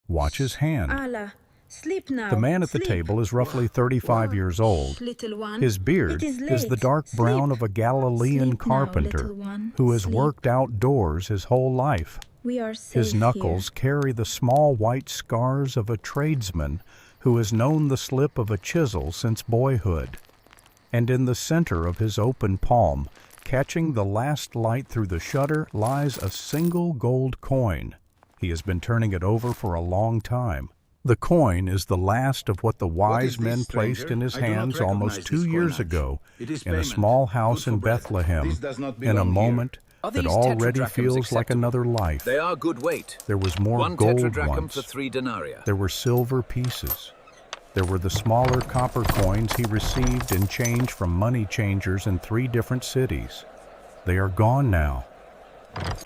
Watch his hand. Allah, sleep now. The man at the sleep. table is roughly 35 years old. Little one, His beard it is the late. dark brown Sleep. of a Galilean Sleep now, carpenter little one. who has Sleep. worked outdoors his whole life. We are safe His knuckles carry the small white scars of a tradesman who has known the slip of a chisel since boyhood. And in the center of his open palm, catching the last light through the shutter, lies a single gold coin. He has been turning it over for a long time. The coin is the last of what the wise men placed in his hands almost 2 years ago in a small house in Bethlehem, in a moment that already feels like another life. They are good weight. There was more One gold tetradrachm once. for 3 denarii. There were silver pieces. There were the smaller copper coins he received in change from money changers in 3 different cities. They are gone now.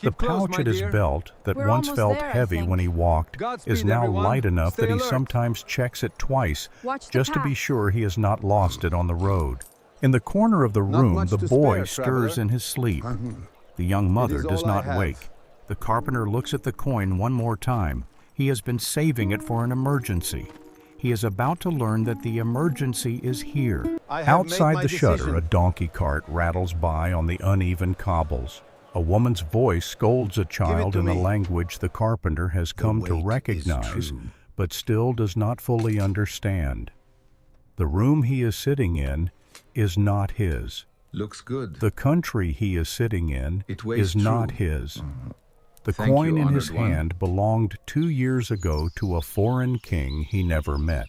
The pouch at his belt that We're once almost felt there, I heavy think. when he walked Godspeed, is now everyone. light enough Stay that he alert. sometimes checks it twice Watch the just to be path. sure he has not lost it on the road. In the corner of the Not room, much the to boy spare, stirs traveler. in his sleep. The young mother is does all I not have. wake. The carpenter looks at the coin one more time. He has been saving it for an emergency. He is about to learn that the emergency is here. I have made Outside my the shutter, decision. a donkey cart rattles by on the uneven cobbles. A woman's voice scolds a child to in a me. language the carpenter has come to weight is recognize, true. but still does not fully understand. The room he is sitting in is not his. Looks good. The country he is sitting in It weighs is not true. his. The Thank coin you, in his honored one. hand belonged 2 years ago to a foreign king he never met,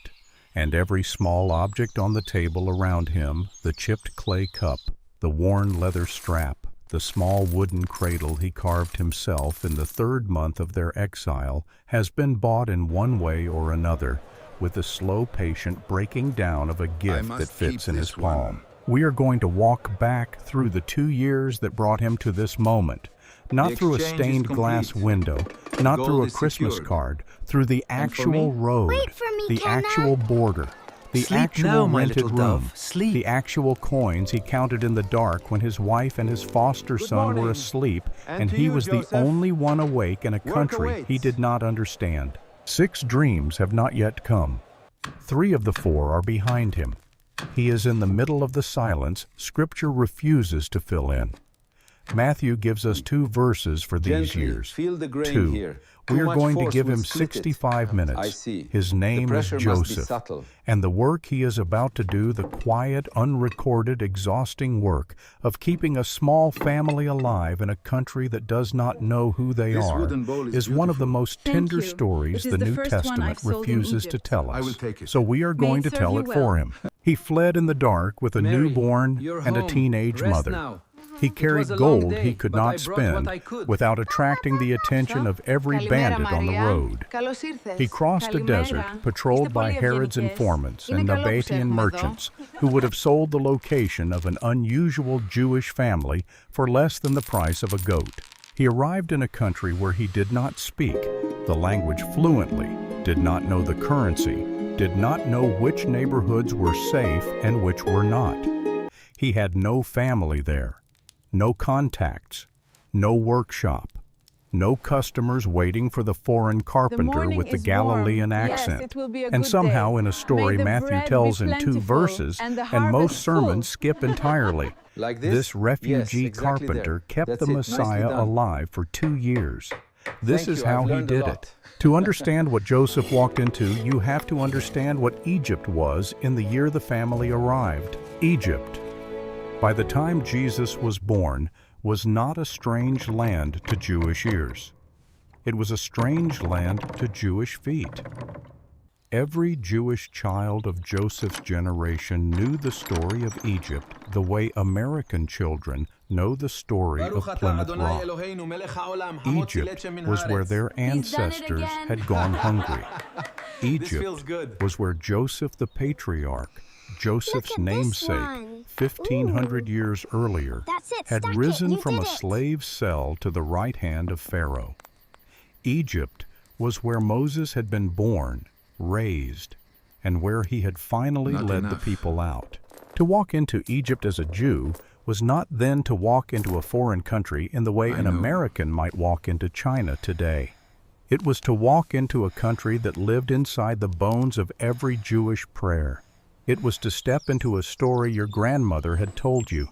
and every small object on the table around him, the chipped clay cup, the worn leather strap, the small wooden cradle he carved himself in the 3rd month of their exile, has been bought in one way or another, with the slow, patient breaking down of a gift must that fits keep in his this one. palm. We are going to walk back through the 2 years that brought him to this moment, not The through a exchange is stained glass complete. window, not Gold through a is Christmas secured. card, through the And for actual me? road, Wait for me, the Kenna. actual border, the Sleep actual now, my rented little room, dove. Sleep. the actual coins he counted in the dark when his wife and his foster son were morning. asleep, And and to he you, was Joseph. the only one awake in a Work country awaits. he did not understand. 6 dreams have not yet come. 3 of the 4 are behind him. He is in the middle of the silence Scripture refuses to fill in. Matthew gives us 2 verses for these Gently, years. feel the grain 2. here. We Too are much going to force give will him split it. 65 minutes. I see. His name The is pressure must be Joseph. subtle. And the work he is about to do, the quiet, unrecorded, exhausting work of keeping a small family alive in a country that does not know who they This are, wooden bowl is is one of the beautiful. most Thank tender you. stories It is the the New first one Testament I've sold in refuses to Egypt. tell us. I will take it. So we are May going it to serve tell you it well. for him. He fled in the dark with a Mary, newborn you're and a home. teenage Rest mother. now. He carried was a long gold day, he could but not I brought what spend I could. without attracting the attention of every Kalimera, bandit on the Maria. road. Καλώς ήρθες. He crossed a Kalimera. desert patrolled Είστε by πολύ Herod's ευγενικές. informants Είναι and καλό που σε Nabatean έχουμε merchants εδώ. who would have sold the location of an unusual Jewish family for less than the price of a goat. He arrived in a country where he did not speak the language fluently, did not know the currency, did not know which neighborhoods were safe and which were not. He had no family there, no contacts, no workshop, no customers waiting for the foreign carpenter morning with the is Galilean warm. Yes, accent. it will be a And good somehow day. in a story May the Matthew bread be tells in 2 plentiful verses, and the and most harvest full. sermons skip entirely. Like this? This refugee Yes, exactly carpenter there. kept That's the it. Nicely Messiah done. alive for 2 years. This Thank is you. how I've he learned a did lot. it. To understand what Joseph walked into, you have to understand what Egypt was in the year the family arrived. Egypt, by the time Jesus was born, was not a strange land to Jewish ears. It was a strange land to Jewish feet. Every Jewish child of Joseph's generation knew the story of Egypt the way American children know the story of Plymouth Rock. Egypt was where their ancestors again. had gone hungry. feels Egypt good. was where Joseph the patriarch, Joseph's Look at this namesake, one. 1,500 years earlier, That's it, had stuck it. risen You from did a it. slave cell to the right hand of Pharaoh. Egypt was where Moses had been born, raised, and where he had finally Not led the enough. people out. To walk into Egypt as a Jew was not then to walk into a foreign country in the way I an know. American might walk into China today. It was to walk into a country that lived inside the bones of every Jewish prayer. It was to step into a story your grandmother had told you.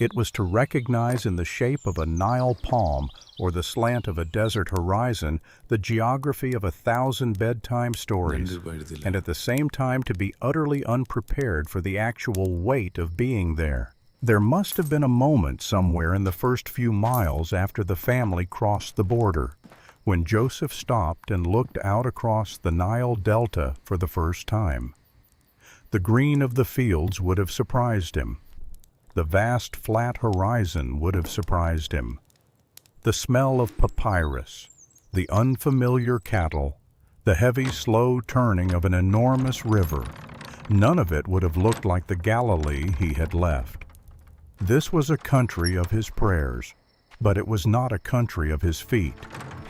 It was to recognize in the shape of a Nile palm or the slant of a desert horizon the geography of 1,000 bedtime stories, and at the same time to be utterly unprepared for the actual weight of being there. There must have been a moment somewhere in the first few miles after the family crossed the border, when Joseph stopped and looked out across the Nile Delta for the first time. The green of the fields would have surprised him. The vast flat horizon would have surprised him. The smell of papyrus, the unfamiliar cattle, the heavy, slow turning of an enormous river, none of it would have looked like the Galilee he had left. This was a country of his prayers, but it was not a country of his feet.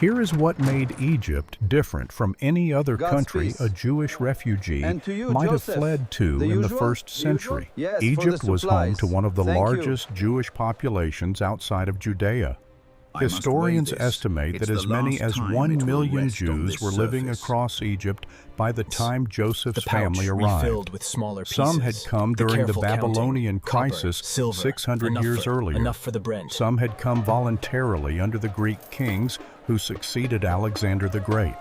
Here is what made Egypt different from any other country a Jewish refugee might have fled to in the first century. Egypt was home to one of the largest Jewish populations outside of Judea. Historians estimate that as many as 1 million Jews were living across Egypt by the time Joseph's family arrived. Some had come during the Babylonian crisis 600 years earlier. Some had come voluntarily under the Greek kings who succeeded Alexander the Great.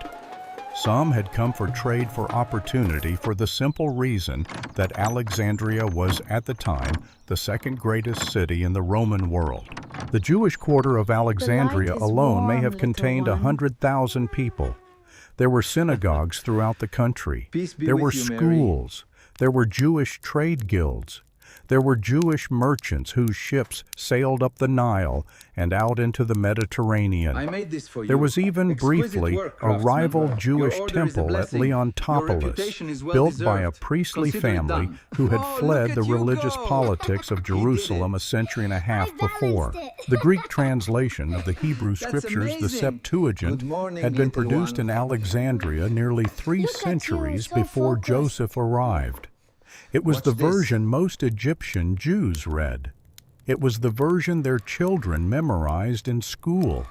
Some had come for trade for opportunity for the simple reason that Alexandria was, at the time, the second greatest city in the Roman world. The Jewish quarter of Alexandria alone may have contained 100,000 people. There were synagogues throughout the country. There were schools. There were Jewish trade guilds. There were Jewish merchants whose ships sailed up the Nile and out into the Mediterranean. There was even briefly a rival Jewish temple at Leontopolis, built by a priestly family who had fled the religious politics of Jerusalem a century and a half before. The Greek translation of the Hebrew scriptures, the Septuagint, had been produced in Alexandria nearly 3 centuries before Joseph arrived. It was the version most Egyptian Jews read. It was the version their children memorized in school.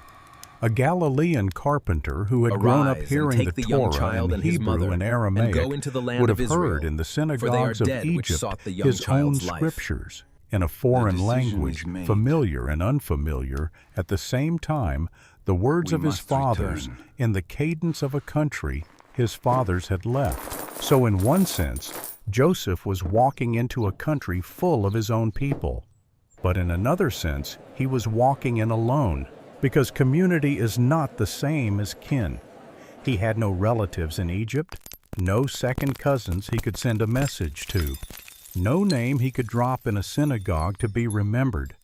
A Galilean carpenter who had grown up hearing the Torah in Hebrew and Aramaic would have heard in the synagogues of Egypt his own scriptures in a foreign language, familiar and unfamiliar, at the same time, the words of his fathers in the cadence of a country his fathers had left. So in one sense, Joseph was walking into a country full of his own people. But in another sense, he was walking in alone, because community is not the same as kin. He had no relatives in Egypt, no second cousins he could send a message to, no name he could drop in a synagogue to be remembered,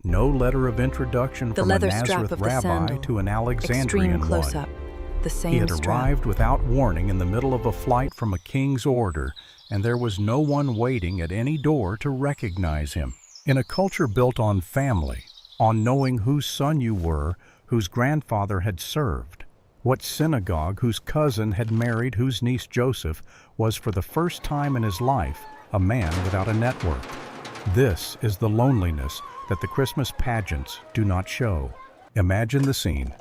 no letter of introduction from a Nazareth rabbi to an Alexandrian one. He had arrived without warning in the middle of a flight from a king's order, and there was no one waiting at any door to recognize him. In a culture built on family, on knowing whose son you were, whose grandfather had served, what synagogue whose cousin had married whose niece Joseph was for the first time in his life a man without a network. This is the loneliness that the Christmas pageants do not show. Imagine the scene.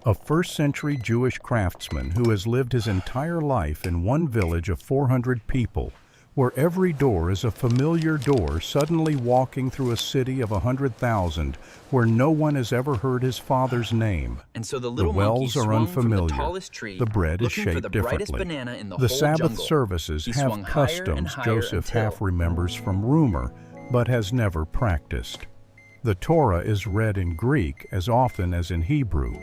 A first-century Jewish craftsman who has lived his entire life in one village of 400 people, where every door is a familiar door, suddenly walking through a city of 100,000, where no one has ever heard his father's name. And so the wells are unfamiliar. The bread is shaped differently. The Sabbath services have customs Joseph half remembers from rumor, but has never practiced. The Torah is read in Greek as often as in Hebrew.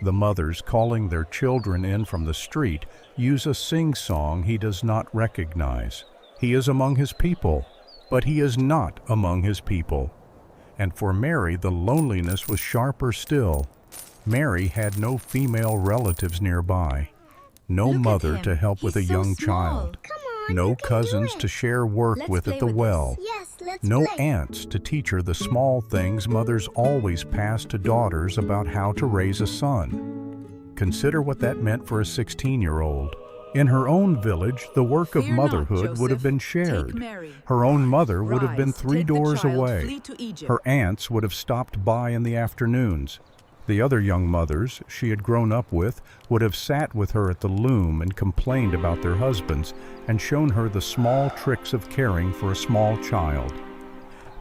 The mothers calling their children in from the street use a sing-song he does not recognize. He is among his people, but he is not among his people. And for Mary, the loneliness was sharper still. Mary had no female relatives nearby, no mother to help with a young child, no cousins to share work with at the well, no aunts to teach her the small things mothers always pass to daughters about how to raise a son. Consider what that meant for a 16-year-old. In her own village, the work of motherhood would have been shared. Her own mother would have been 3 doors away. Her aunts would have stopped by in the afternoons. The other young mothers she had grown up with would have sat with her at the loom and complained about their husbands and shown her the small tricks of caring for a small child.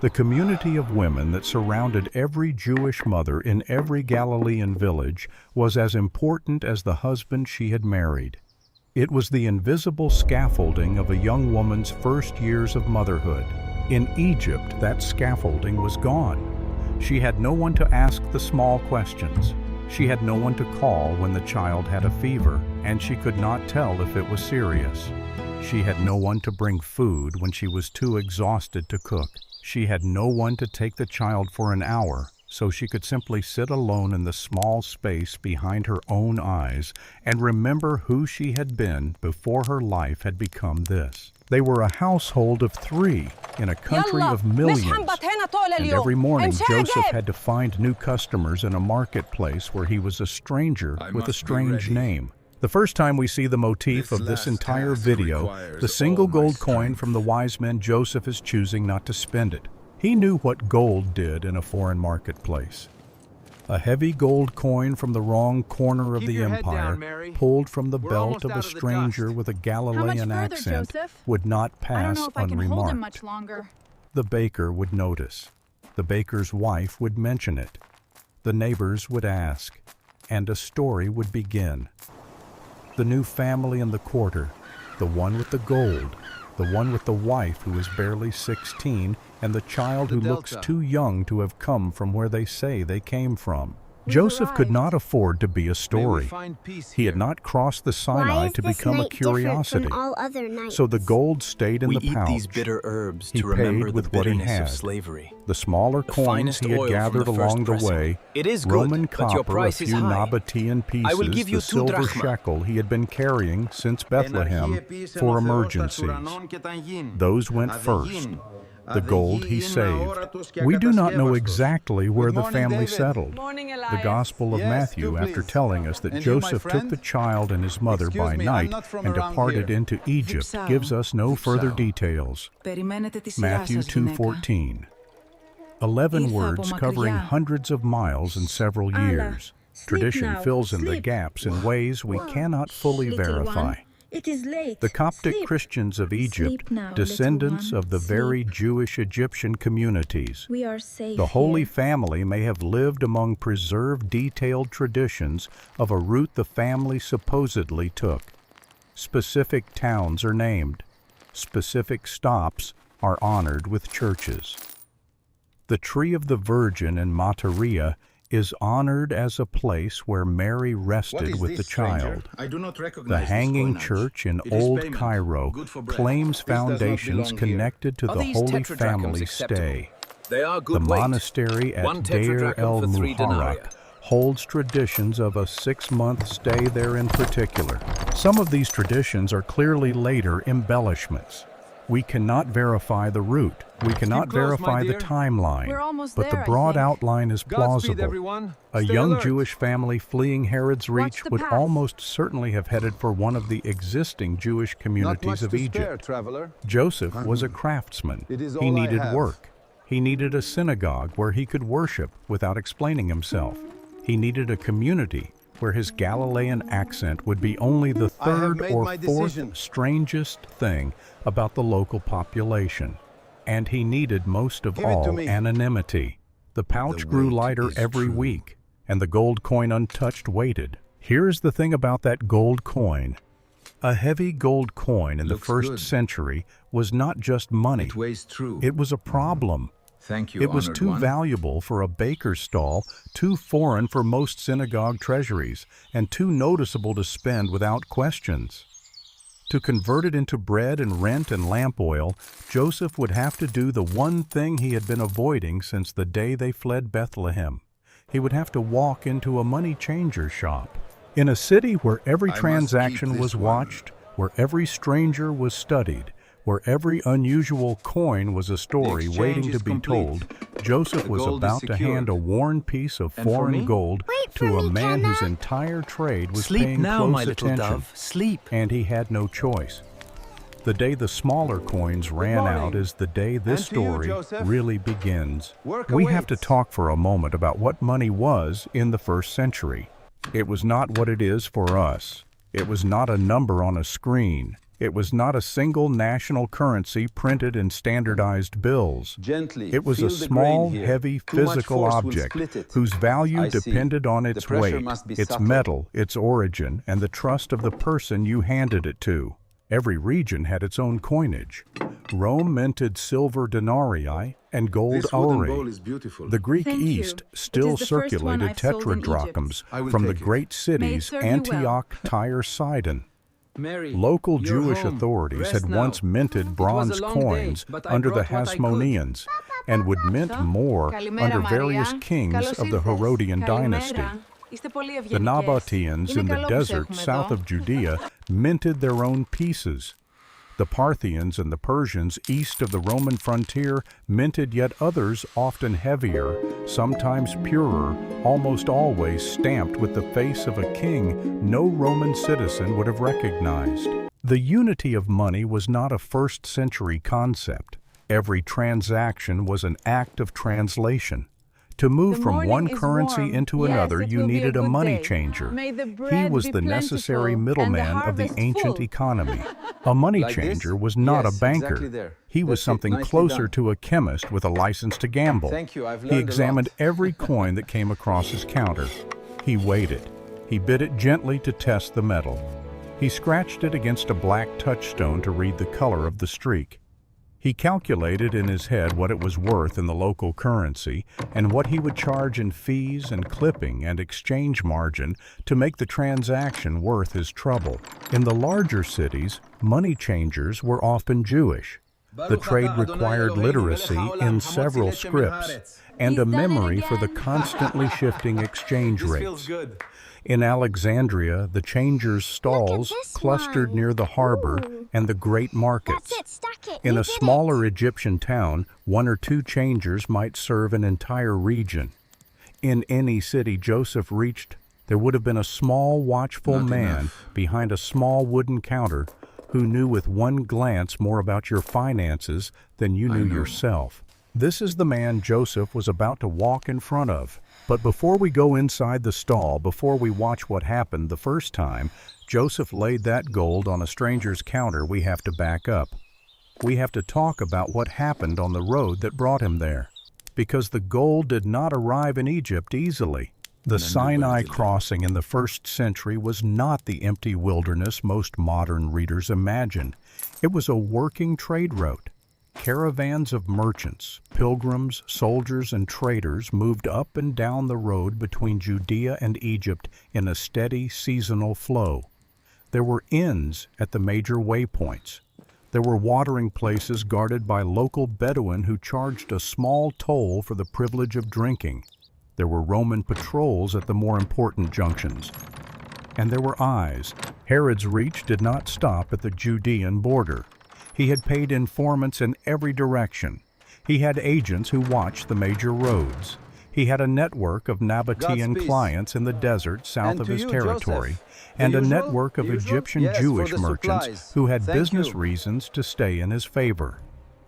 The community of women that surrounded every Jewish mother in every Galilean village was as important as the husband she had married. It was the invisible scaffolding of a young woman's first years of motherhood. In Egypt, that scaffolding was gone. She had no one to ask the small questions. She had no one to call when the child had a fever, and she could not tell if it was serious. She had no one to bring food when she was too exhausted to cook. She had no one to take the child for an hour, so she could simply sit alone in the small space behind her own eyes and remember who she had been before her life had become this. They were a household of 3 in a country of millions, and every morning Joseph had to find new customers in a marketplace where he was a stranger with a strange name. The first time we see the motif of this entire video, the single gold coin from the wise men, Joseph is choosing not to spend it. He knew what gold did in a foreign marketplace. A heavy gold coin from the wrong corner of the empire, pulled from the belt of a stranger with a Galilean accent, would not pass unremarked. The baker would notice. The baker's wife would mention it. The neighbors would ask, and a story would begin. The new family in the quarter, the one with the gold, the one with the wife who is barely 16, and the child who looks too young to have come from where they say they came from. Joseph could not afford to be a story. He had not crossed the Sinai to become a curiosity. So the gold stayed in the pouch. We eat these bitter herbs to remember the bitterness of slavery. The smaller coins he had gathered along the way, Roman copper, a few Nabatean pieces, the silver shekel he had been carrying since Bethlehem for emergencies. Those went first. The gold he saved. We do not know exactly where the family settled. The Gospel of Matthew, after telling us that Joseph took the child and his mother by night and departed into Egypt, gives us no further details. Matthew 2:14. 11 words covering hundreds of miles in several years. Tradition fills in the gaps in ways we cannot fully verify. It is late. The Coptic Sleep. Christians of Egypt, Now, descendants little one. of the very Sleep. Jewish Egyptian communities, We are safe the Holy here. Family may have lived among preserved detailed traditions of a route the family supposedly took. Specific towns are named. Specific stops are honored with churches. The tree of the Virgin in Mataria is honored as a place where Mary rested with the child. The Hanging Church in Old Cairo claims foundations connected to the Holy Family's stay. The monastery at Deir el-Muharraq holds traditions of a 6-month stay there in particular. Some of these traditions are clearly later embellishments. We cannot verify the route. We cannot verify the timeline, but the broad outline is plausible. A young Jewish family fleeing Herod's reach would almost certainly have headed for one of the existing Jewish communities of Egypt. Joseph was a craftsman. He needed work. He needed a synagogue where he could worship without explaining himself. He needed a community where his Galilean accent would be only the third or fourth strangest thing about the local population. And he needed most of all anonymity. The pouch grew lighter every week, and the gold coin untouched waited. Here's the thing about that gold coin. A heavy gold coin in the first century was not just money. It was a problem. It was too valuable for a baker's stall, too foreign for most synagogue treasuries, and too noticeable to spend without questions. To convert it into bread and rent and lamp oil, Joseph would have to do the one thing he had been avoiding since the day they fled Bethlehem. He would have to walk into a money changer shop. In a city where every transaction was watched, where every stranger was studied, where every unusual coin was a story waiting to be told, Joseph was about to hand a worn piece of foreign gold to a man whose entire trade was paying close attention. Sleep. And he had no choice. The day the smaller coins ran out is the day this And to you, story Joseph. really begins. Work We have to awaits. talk for a moment about what money was in the first century. It was not what it is for us. It was not a number on a screen. It was not a single national currency printed in standardized bills. Gently, It was feel a the small, grain here. heavy, Too much physical force will object split it. whose value I see. depended on its The pressure weight, must be its subtle. metal, its origin, and the trust of the person you handed it to. Every region had its own coinage. Rome minted silver denarii and gold This wooden bowl auri. is beautiful. The Greek Thank you. East It still is the first one circulated I've sold in tetradrachms I will from the take it. great cities serve you well. Antioch, Tyre, Sidon. Mary, Local you're Jewish home. authorities Rest had now. once minted was bronze a long day, coins but I under the brought what I could. Hasmoneans and would mint more under various kings of the Herodian dynasty. The Nabateans in the desert south of Judea minted their own pieces. The Parthians and the Persians east of the Roman frontier minted yet others often heavier, sometimes purer, almost always stamped with the face of a king no Roman citizen would have recognized. The unity of money was not a first-century concept. Every transaction was an act of translation. To move The from morning one is currency warm. into Yes, another, it you will be a needed a good money day. changer. May the He bread was be the necessary plentiful and the middleman of the harvest ancient full. economy. A money Like this? changer was not Yes, a banker. exactly there. He was That's it. something Nicely closer done. to a chemist with a license to gamble. Thank you, I've He learned a examined lot. every coin that came across his counter. He weighed it. He bit it gently to test the metal. He scratched it against a black touchstone to read the color of the streak. He calculated in his head what it was worth in the local currency and what he would charge in fees and clipping and exchange margin to make the transaction worth his trouble. In the larger cities, money changers were often Jewish. The trade required literacy in several scripts and a memory for the constantly shifting exchange This rates. feels good. In Alexandria, the changers' stalls this clustered one. near the harbor Ooh. and the great markets. That's it, stack it. In You a did it. smaller Egyptian town, one or two changers might serve an entire region. In any city Joseph reached, there would have been a small, watchful Not man enough. behind a small wooden counter who knew with one glance more about your finances than you knew know. yourself. This is the man Joseph was about to walk in front of. But before we go inside the stall, before we watch what happened the first time, Joseph laid that gold on a stranger's counter, we have to back up. We have to talk about what happened on the road that brought him there. Because the gold did not arrive in Egypt easily. The Sinai crossing in the first century was not the empty wilderness most modern readers imagined. It was a working trade route. Caravans of merchants, pilgrims, soldiers, and traders moved up and down the road between Judea and Egypt in a steady seasonal flow. There were inns at the major waypoints. There were watering places guarded by local Bedouin who charged a small toll for the privilege of drinking. There were Roman patrols at the more important junctions. And there were eyes. Herod's reach did not stop at the Judean border. He had paid informants in every direction. He had agents who watched the major roads. He had a network of Nabatean God's peace. clients in the desert south And of to his you, territory, Joseph. and The a usual? network of The usual? Egyptian Yes, for Jewish the merchants supplies. who had Thank business you. reasons to stay in his favor.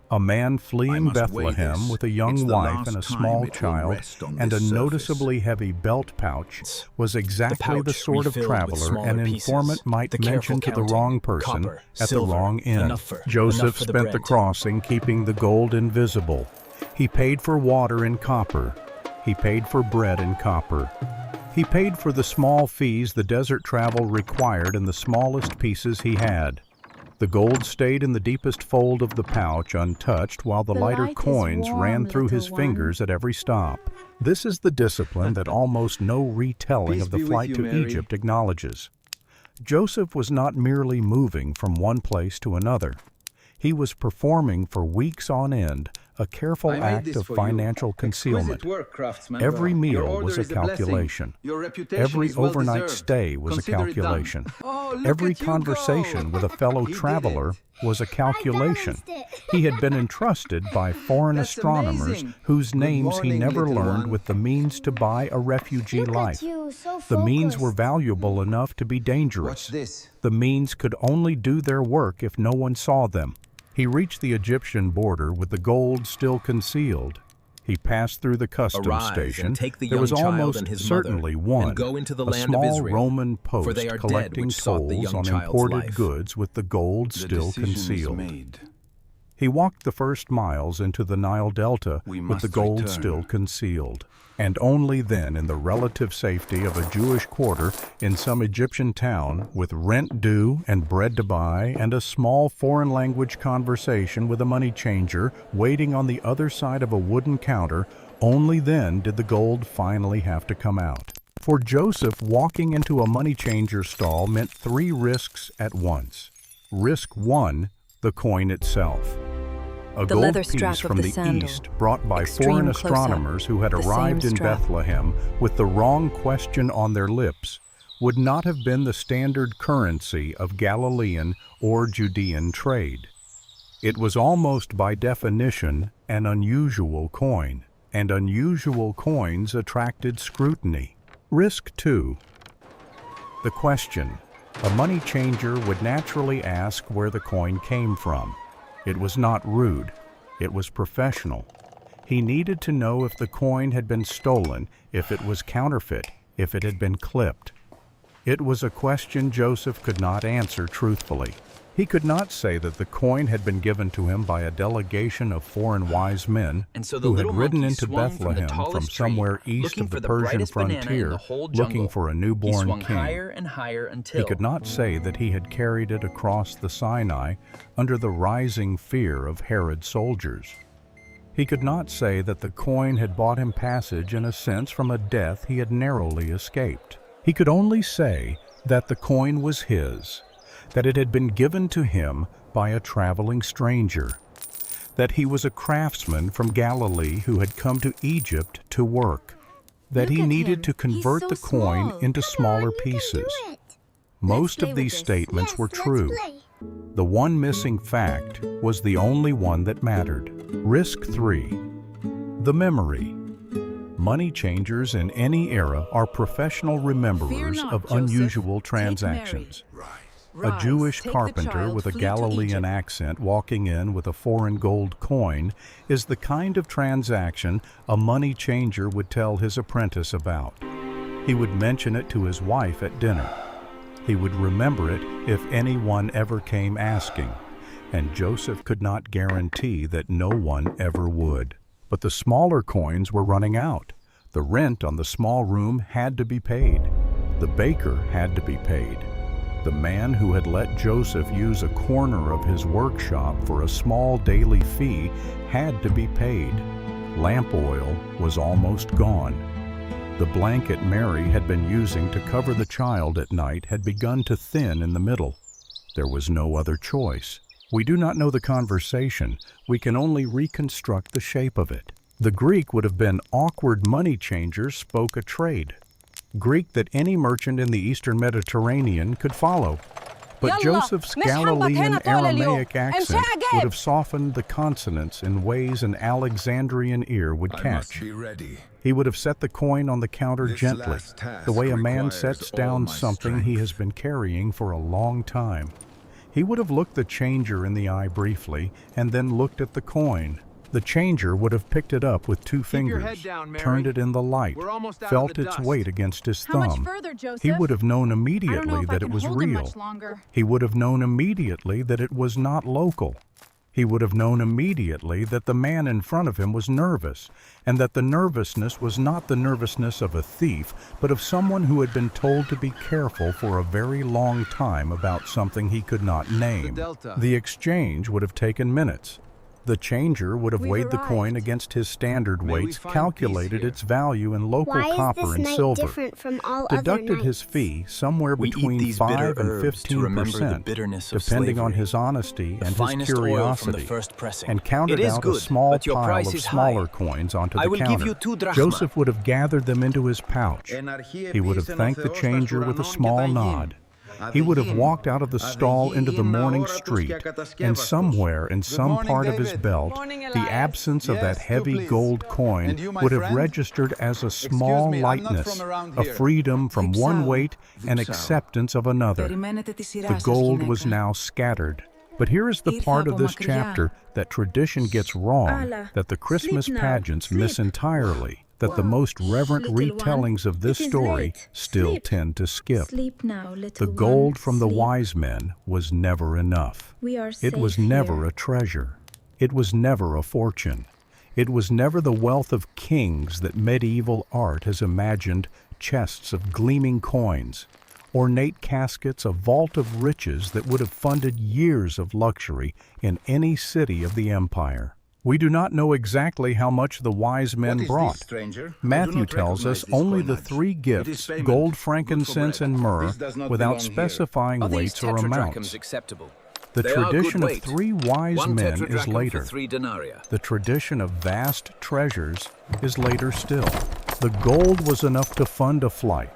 A man I fleeing must weigh Bethlehem this. with a It's young the wife last and a time small it will child rest on and a this surface. noticeably heavy belt pouch was exactly the pouch sort of refilled with traveler smaller an pieces. informant might The mention careful to the counting. wrong person Copper, at silver, the wrong inn. enough for Joseph the spent the bread. crossing keeping the gold invisible. He paid for water in copper. He paid for bread in copper. He paid for the small fees the desert travel required in the smallest pieces he had. The gold stayed in the deepest fold of the pouch untouched while the The lighter light is coins warm, ran through his little one. fingers at every stop. This is the discipline that almost no retelling Peace of the be with flight you, to Mary. Egypt acknowledges. Joseph was not merely moving from one place to another. He was performing for weeks on end a careful I made act this of for you. financial Exquisite concealment. work, craftsman. Every Your meal order was a is blessing. calculation. Your reputation Every is well overnight deserved. stay was Consider a it done. calculation. Oh, look Every at you conversation go. with a fellow He did traveler it. was a calculation. He had been entrusted by foreign That's astronomers amazing. whose Good names he morning, never little learned one. with the means to buy a refugee Look life. at you, so The means were focused. valuable enough to be dangerous. What's this? The means could only do their work if no one saw them. He reached the Egyptian border with the gold still concealed. He passed through the customs Arise station. and take the There was young child almost and his certainly mother, one, and go into the a land of small Israel, Roman for post they are dead collecting which sought the tolls young on child's imported life. goods with the gold The still decision is concealed. made. He walked the first miles into the Nile Delta We with the must gold return. still concealed. And only then, in the relative safety of a Jewish quarter in some Egyptian town, with rent due and bread to buy and a small foreign language conversation with a money changer waiting on the other side of a wooden counter, only then did the gold finally have to come out. For Joseph, walking into a money changer stall meant 3 risks at once. Risk 1, the coin itself. A The gold leather piece strap of from the the sandal. east brought by Extreme foreign close-up. astronomers who had The same arrived in strap. Bethlehem with the wrong question on their lips would not have been the standard currency of Galilean or Judean trade. It was almost by definition an unusual coin, and unusual coins attracted scrutiny. Risk 2. The question. A money changer would naturally ask where the coin came from. It was not rude. It was professional. He needed to know if the coin had been stolen, if it was counterfeit, if it had been clipped. It was a question Joseph could not answer truthfully. He could not say that the coin had been given to him by a delegation of foreign wise men And so the who had little ridden monkey into swung from the Bethlehem from tallest tree, somewhere east looking of the for the Persian brightest banana in frontier, the whole looking jungle. for a He newborn swung king. higher and higher until He could not say that he had carried it across the Sinai under the rising fear of Herod's soldiers. He could not say that the coin had bought him passage in a sense from a death he had narrowly escaped. He could only say that the coin was his, that it had been given to him by a traveling stranger, that he was a craftsman from Galilee who had come to Egypt to work, that Look he at needed him. to convert He's the so coin small. into Come smaller on, you can do pieces. it. Most play of with these this. statements Yes, were let's true. play. The one missing fact was the only one that mattered. Risk 3. The memory. Money changers in any era are professional rememberers not, of Joseph. unusual Take Mary. transactions. A Rise, Jewish take the carpenter child, with a flee to Galilean Egypt. accent walking in with a foreign gold coin is the kind of transaction a money changer would tell his apprentice about. He would mention it to his wife at dinner. He would remember it if anyone ever came asking, and Joseph could not guarantee that no one ever would. But the smaller coins were running out. The rent on the small room had to be paid. The baker had to be paid. The man who had let Joseph use a corner of his workshop for a small daily fee had to be paid. Lamp oil was almost gone. The blanket Mary had been using to cover the child at night had begun to thin in the middle. There was no other choice. We do not know the conversation. We can only reconstruct the shape of it. The Greek would have been awkward money changers spoke a trade. Greek that any merchant in the Eastern Mediterranean could follow. But Joseph's Galilean Aramaic accent would have softened the consonants in ways an Alexandrian ear would catch. ready. He would have set the coin on the counter This gently, last task the way a man requires sets all down my something he has been carrying for a long time. He would have looked the changer in the eye briefly and then looked at the coin. The changer would have picked it up with 2 your fingers, head down, Mary. turned it in the light, We're almost out of felt the its dust. weight against his How much thumb. further, Joseph? He would have known I don't know immediately if I that it can was hold him real. much longer. He would have known immediately that it was not local. He would have known immediately that the man in front of him was nervous, and that the nervousness was not the nervousness of a thief, but of someone who had been told to be careful for a very long time about something he could not name. Delta. The exchange would have taken minutes. The changer would have We've weighed the coin arrived. against his standard May we weights, find calculated peace here? its value in local Why is copper this and night silver, different from all other deducted his nights? fee somewhere We eat between these 5 bitter and herbs to remember the 15%, bitterness of depending on slavery. his honesty The and his finest oil from the curiosity, first pressing. and counted It is out good, a small but your pile price of is smaller high. coins onto I the will counter. give you 2 drachma. Joseph would have gathered them into his pouch. He would have thanked the changer with a small nod. He would have walked out of the stall into the morning street, and somewhere in some part of his belt, the absence of that heavy gold coin would have registered as a small lightness, a freedom from one weight and acceptance of another. The gold was now scattered. But here is the part of this chapter that tradition gets wrong, that the Christmas Sleep now. pageants miss Sleep. entirely, that the most reverent Little one, retellings of this it is story late. still Sleep. tend to skip. Sleep now, little The one. gold from the Sleep. wise men was never enough. We are It was safe never here. a treasure. It was never a fortune. It was never the wealth of kings that medieval art has imagined, chests of gleaming coins, ornate caskets, a vault of riches that would have funded years of luxury in any city of the empire. We do not know exactly how much the wise men brought. Matthew tells us only the 3 gifts, gold, frankincense, and myrrh, without specifying Are these weights or tetradrachms amounts. acceptable? The They are good tradition of weight. 3 wise 1 men is tetradrachm later. for 3 denarii. The tradition of vast treasures is later still. The gold was enough to fund a flight.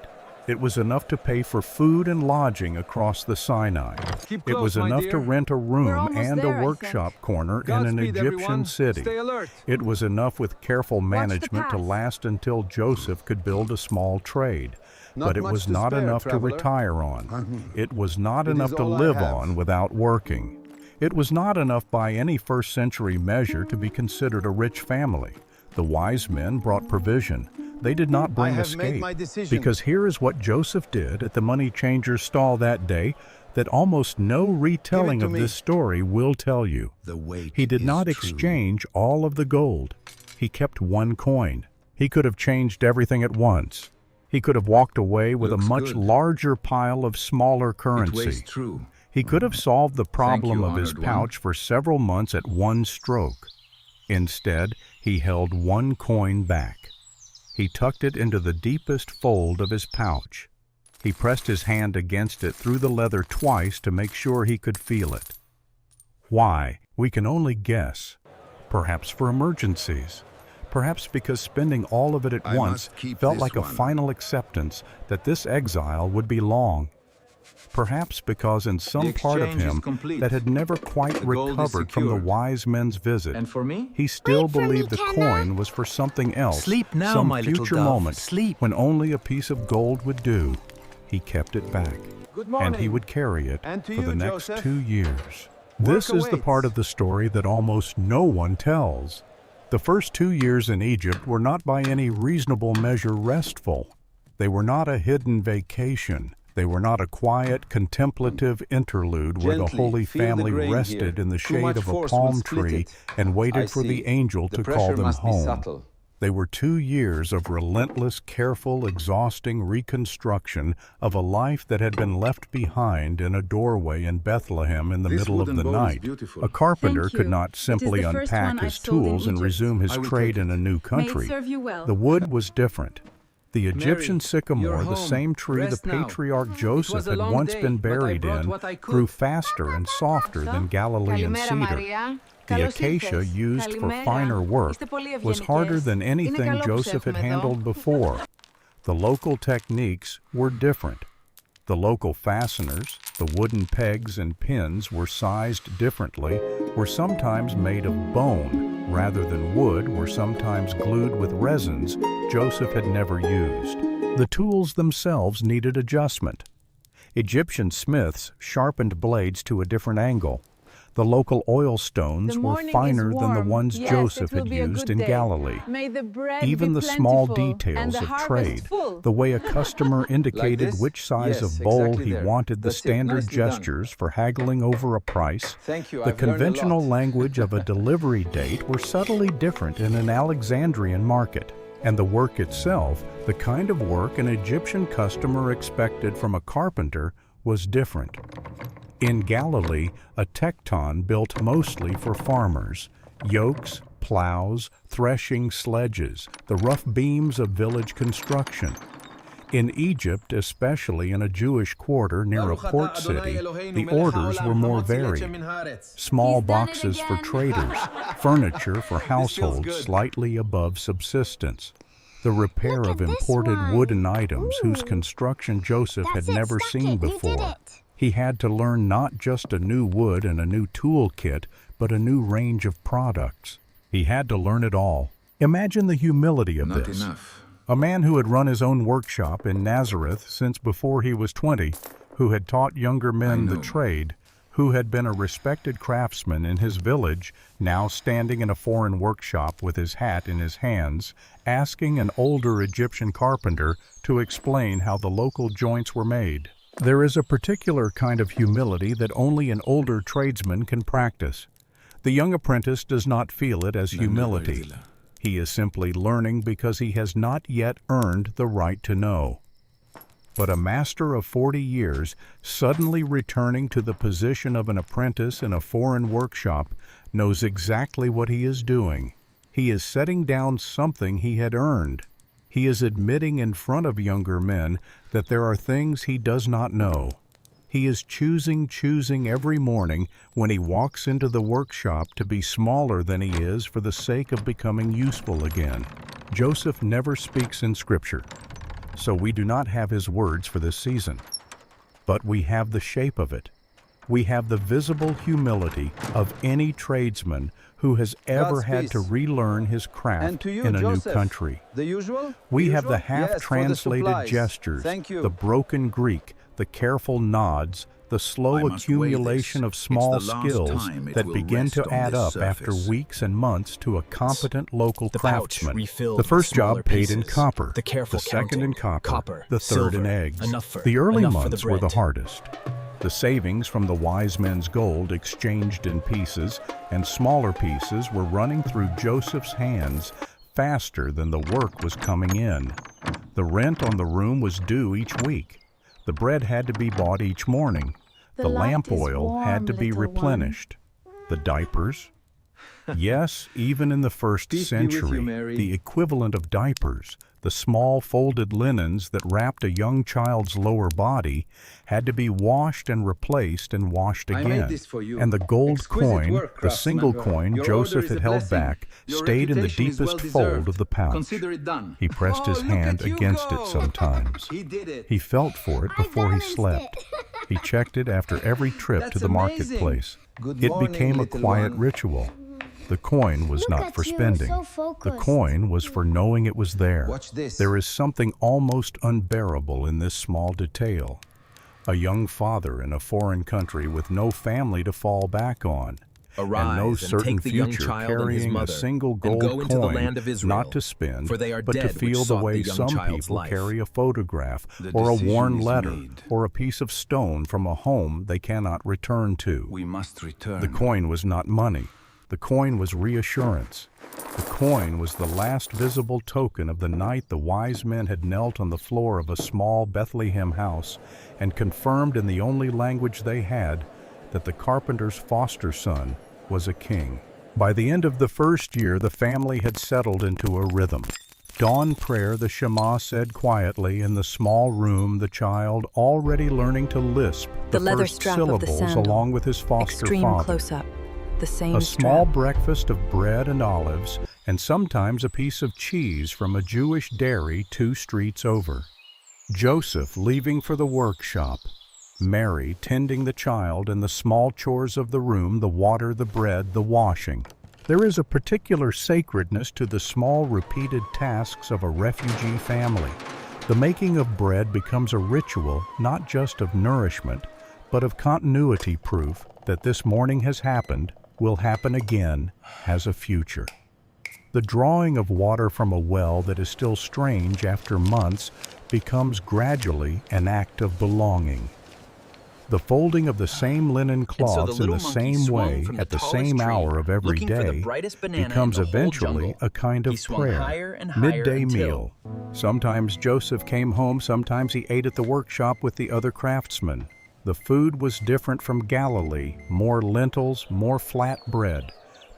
It was enough to pay for food and lodging across the Sinai. Keep It was close, my enough dear. to rent a We're room almost and there, a I workshop corner in an Godspeed, Egyptian everyone. city. Stay alert. It was enough with careful the management to path. last until Joseph could build a small trade. Not But it much was to not spare, enough to traveler. retire on. It was not It enough is to all I live have. on without working. It was not enough by any first-century measure to be considered a rich family. The wise men brought provision. They did not bring have made escape. my decision. Because here is what Joseph did at the money changer's stall that day that almost no retelling to of me. this story will tell you. The weight He did is not true. exchange all of the gold. He kept 1 coin. He could have changed everything at once. He could have walked away with Looks a much good. larger pile of smaller It currency. weighs true. He could have solved the problem you, of his honored one. pouch for several months at 1 stroke. Instead, he held 1 coin back. He tucked it into the deepest fold of his pouch. He pressed his hand against it through the leather twice to make sure he could feel it. Why? We can only guess. Perhaps for emergencies. Perhaps because spending all of it at I once must keep felt this like a one. final acceptance that this exile would be long. Perhaps because in some The part of exchange is him complete. that had never quite The gold is recovered from the secured. wise men's visit, And for me? he still Wait for me, believed the Kenna. coin was for something else, Sleep now, some my little future dove. moment Sleep. when only a piece of gold would do. He kept it back, Good morning. and he would carry it And to for the you, next Joseph. 2 years. This is the awaits. part of the story that almost no one tells. The first 2 years in Egypt were not by any reasonable measure restful. They were not a hidden vacation. They were not a quiet, contemplative interlude where the Gently Holy feel the Family grain rested here. in the Too shade much of a force palm will split tree it. and waited I for the see. angel The to call pressure them must be home. subtle. They were 2 years of relentless, careful, exhausting reconstruction of a life that had been left behind in a doorway in Bethlehem in the This middle of wooden the bowl is night. beautiful. A carpenter Thank could you. not It is simply the first unpack one his I've sold in tools and Egypt. resume his I will trade take in a new May it country. serve you well. The wood was different. The Egyptian Mary, sycamore, you're the home. same tree Rest the now. patriarch It Joseph was a had long once day, been but I buried brought in, what I could. grew faster and softer than Galilean cedar. The acacia used for finer work was harder than anything Joseph had handled before. The local techniques were different. The local fasteners, the wooden pegs and pins were sized differently, were sometimes made of bone rather than wood, were sometimes glued with resins Joseph had never used. The tools themselves needed adjustment. Egyptian smiths sharpened blades to a different angle. The local oil stones The were morning is finer than the warm. ones Yes, Joseph it will had be a used good in day. Galilee. May the bread Even be the small plentiful and details the of harvest trade, full. the way a customer indicated this? which size Yes, of bowl exactly he there. wanted, the That's it. standard Nicely done. gestures for haggling over a price, Thank you. the I've learned a conventional lot. language of a delivery date were subtly different in an Alexandrian market. And the work itself, the kind of work an Egyptian customer expected from a carpenter, was different. In Galilee, a tecton built mostly for farmers. Yokes, plows, threshing sledges, the rough beams of village construction. In Egypt, especially in a Jewish quarter near a port city, the orders were more varied. Small boxes for traders, furniture for households slightly above subsistence. The repair of imported wooden items whose construction Joseph had never seen before. He had to learn not just a new wood and a new tool kit, but a new range of products. He had to learn it all. Imagine the humility of this. A man who had run his own workshop in Nazareth since before he was 20, who had taught younger men the trade, who had been a respected craftsman in his village, now standing in a foreign workshop with his hat in his hands, asking an older Egyptian carpenter to explain how the local joints were made. There is a particular kind of humility that only an older tradesman can practice. The young apprentice does not feel it as humility. He is simply learning because he has not yet earned the right to know. But a master of 40 years, suddenly returning to the position of an apprentice in a foreign workshop, knows exactly what he is doing. He is setting down something he had earned. He is admitting in front of younger men that there are things he does not know. He is choosing every morning when he walks into the workshop to be smaller than he is for the sake of becoming useful again. Joseph never speaks in Scripture, so we do not have his words for this season. But we have the shape of it. We have the visible humility of any tradesman who has ever had to relearn his craft in a new country. We have the half-translated gestures, the broken Greek, the careful nods, the slow accumulation of small skills that begin to add up after weeks and months to a competent local craftsman. The first job paid in copper, the second in copper, the third in eggs. The early months were the hardest. The savings from the wise men's gold exchanged in pieces, and smaller pieces were running through Joseph's hands faster than the work was coming in. The rent on the room was due each week. The bread had to be bought each morning. The lamp oil had to be replenished. The diapers. Yes, even in the first century, the equivalent of diapers, the small folded linens that wrapped a young child's lower body, had to be washed and replaced and washed again. And the gold coin, the single coin Joseph had held back, stayed in the deepest fold of the pouch. He pressed his hand against it sometimes. He felt for it before he slept. He checked it after every trip to the marketplace. It became a quiet ritual. The coin was not for spending. The coin was for knowing it was there. There is something almost unbearable in this small detail. A young father in a foreign country with no family to fall back on, and no certain future carrying a single gold coin, not to spend, but to feel the way some people carry a photograph, or a worn letter, or a piece of stone from a home they cannot return to. The coin was not money. The coin was reassurance. The coin was the last visible token of the night the wise men had knelt on the floor of a small Bethlehem house and confirmed in the only language they had that the carpenter's foster son was a king. By the end of the first year, the family had settled into a rhythm. Dawn prayer, the Shema said quietly in the small room, the child already learning to lisp the first syllables along with his foster father. Close-up. A small breakfast of bread and olives, and sometimes a piece of cheese from a Jewish dairy 2 streets over. Joseph leaving for the workshop. Mary tending the child and the small chores of the room, the water, the bread, the washing. There is a particular sacredness to the small repeated tasks of a refugee family. The making of bread becomes a ritual not just of nourishment, but of continuity, proof that this morning has happened, will happen again, has a future. The drawing of water from a well that is still strange after months becomes gradually an act of belonging. The folding of the same linen cloths in the same way at the same hour of every day becomes eventually a kind of prayer, midday meal. Sometimes Joseph came home, sometimes he ate at the workshop with the other craftsmen. The food was different from Galilee, more lentils, more flat bread.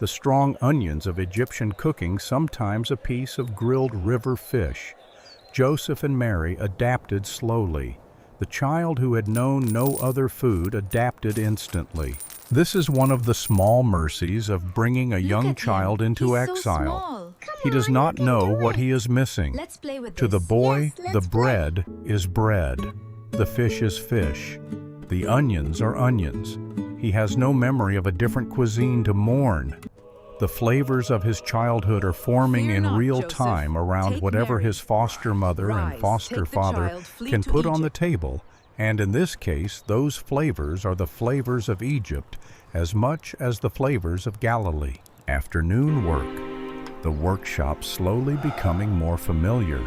the strong onions of Egyptian cooking, sometimes a piece of grilled river fish. Joseph and Mary adapted slowly. The child who had known no other food adapted instantly. This is one of the small mercies of bringing a young child into exile. He does not know what he is missing. Let's play with To the this. boy, the bread is bread. The fish is fish. The onions are onions. He has no memory of a different cuisine to mourn. The flavors of his childhood are forming Fear in not, real Joseph. time around Take whatever Mary. his foster mother Rise, and foster take the father child, flee can to put on the Egypt. table, and in this case, those flavors are the flavors of Egypt as much as the flavors of Galilee. Afternoon work. The workshop slowly becoming more familiar.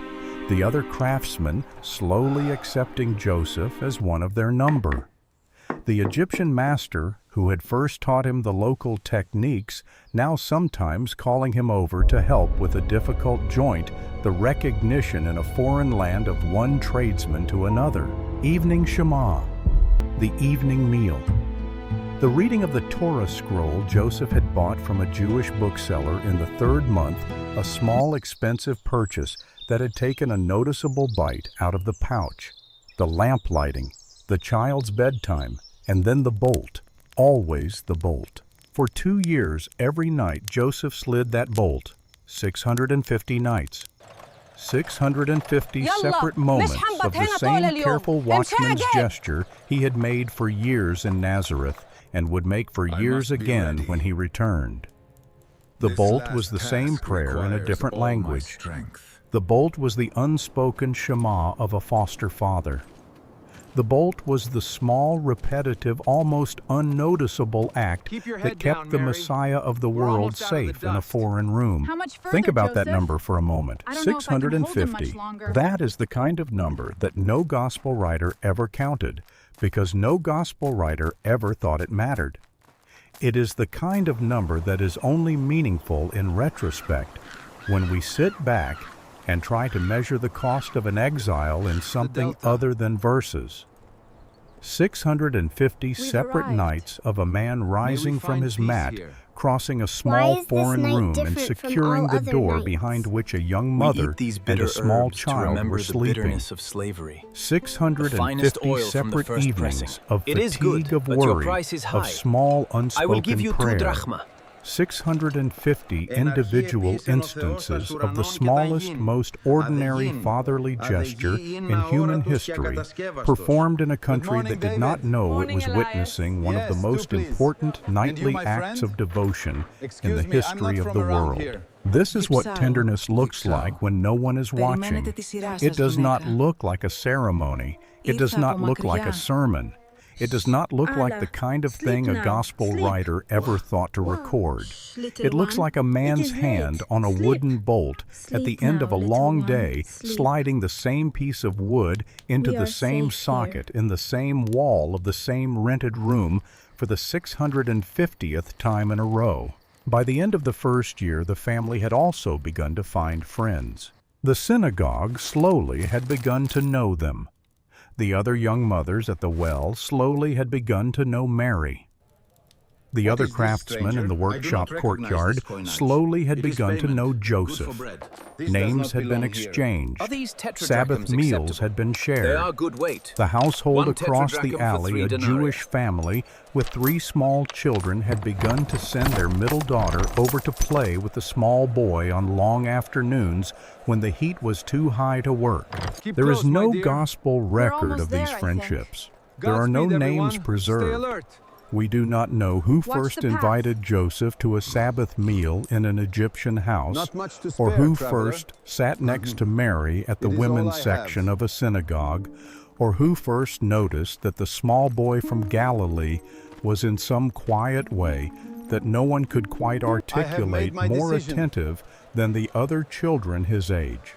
The other craftsmen slowly accepting Joseph as one of their number. The Egyptian master, who had first taught him the local techniques, now sometimes calling him over to help with a difficult joint, the recognition in a foreign land of one tradesman to another. Evening Shema, the evening meal. The reading of the Torah scroll Joseph had bought from a Jewish bookseller in the 3rd month, a small expensive purchase that had taken a noticeable bite out of the pouch. The lamp lighting, the child's bedtime, and then the bolt, always the bolt. For 2 years, every night Joseph slid that bolt, 650 nights. 650 separate moments of the same careful watchman's gesture he had made for years in Nazareth and would make for years again when he returned. The bolt was the same prayer in a different language. The bolt was the unspoken Shema of a foster father. The bolt was the small, repetitive, almost unnoticeable act that kept the Messiah of the world safe in a foreign room. How much further, Think about that Joseph? number for a moment. I don't know if I can hold him much 650. longer. That is the kind of number that no gospel writer ever counted, because no gospel writer ever thought it mattered. It is the kind of number that is only meaningful in retrospect, when we sit back and try to measure the cost of an exile in something other than verses. 650 separate arrived. nights of a man rising from find his peace mat, here? crossing a Why small is this foreign night room and different from securing all the other door nights? behind which a young We mother eat these and bitter a small herbs to child remember were the sleeping. bitterness of slavery. The 650 finest oil from the separate first evenings pressing. of It is fatigue good, of but your worry, price is high. of small I unspoken will give you 2 prayer. drachma. 650 individual instances of the smallest, most ordinary fatherly gesture in human history, performed in a country that did not know it was witnessing one of the most important nightly acts of devotion in the history of the world. This is what tenderness looks like when no one is watching. It does not look like a ceremony. It does not look like a sermon. It does not look like the kind of thing a gospel writer ever thought to record. It looks like a man's hand on a wooden bolt at the end of a long day, sliding the same piece of wood into the same socket in the same wall of the same rented room for the 650th time in a row. By the end of the first year, the family had also begun to find friends. The synagogue slowly had begun to know them. The other young mothers at the well slowly had begun to know Mary. The other craftsmen in the workshop courtyard slowly had begun to know Joseph. Names had been exchanged. Are these tetradrachms Sabbath meals acceptable? had been They shared. are good weight. The household One across the tetradrachm for alley, 3 a denarii. Jewish family with 3 small children, had begun to send their middle daughter over to play with the small boy on long afternoons when the heat was too high to work. There is no gospel record almost of these there, I think. friendships. There are no names preserved. We do not know who Watch first the path. invited Joseph to a Sabbath meal in an Egyptian house, Not much to or spare, who traveler. first sat next to Mary at the It is all women's I section have. of a synagogue, or who first noticed that the small boy from Galilee was in some quiet way that no one could quite articulate my more decision. attentive than the other children his age.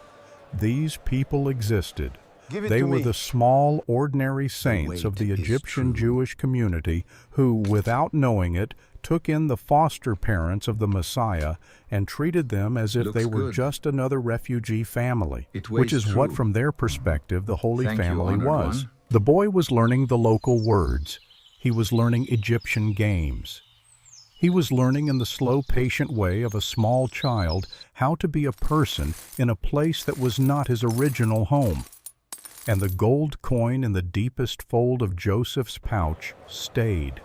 These people existed. Give it They to were me. the small, ordinary saints of the weight is Egyptian true. Jewish community who, without knowing it, took in the foster parents of the Messiah and treated them as if Looks they were good. just another refugee family, It which weighs is what, true. from their perspective, the Holy Thank you, Family honored was. one. The boy was learning the local words. He was learning Egyptian games. He was learning in the slow, patient way of a small child how to be a person in a place that was not his original home. And the gold coin in the deepest fold of Joseph's pouch stayed.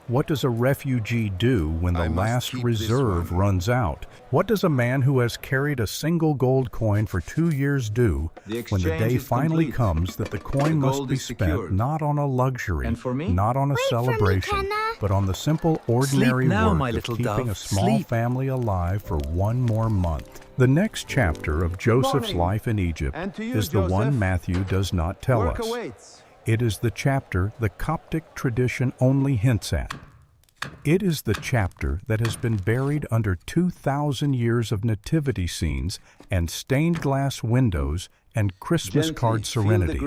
What does a refugee do when the last reserve runs out? What does a man who has carried a single gold coin for 2 years do when the day finally comes that the coin must be spent not on a luxury, not on a celebration, but on the simple, ordinary work of keeping a small family alive for 1 more month? The next chapter of Joseph's life in Egypt is the one Matthew does not tell us. It is the chapter the Coptic tradition only hints at. It is the chapter that has been buried under 2,000 years of nativity scenes and stained glass windows and Christmas card serenity.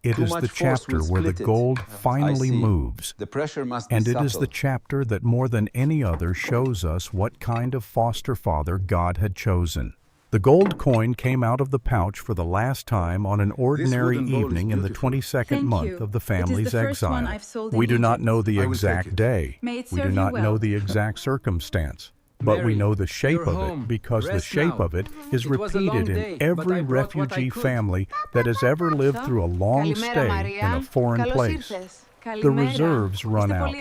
It is the chapter where the gold finally moves. And it is the chapter that more than any other shows us what kind of foster father God had chosen. The gold coin came out of the pouch for the last time on an ordinary evening in the 22nd month of the family's exile. We do not know the exact day. We do not know the exact circumstance. But we know the shape of it because the shape of it is repeated in every refugee family that has ever lived through a long stay in a foreign place. The reserves run out.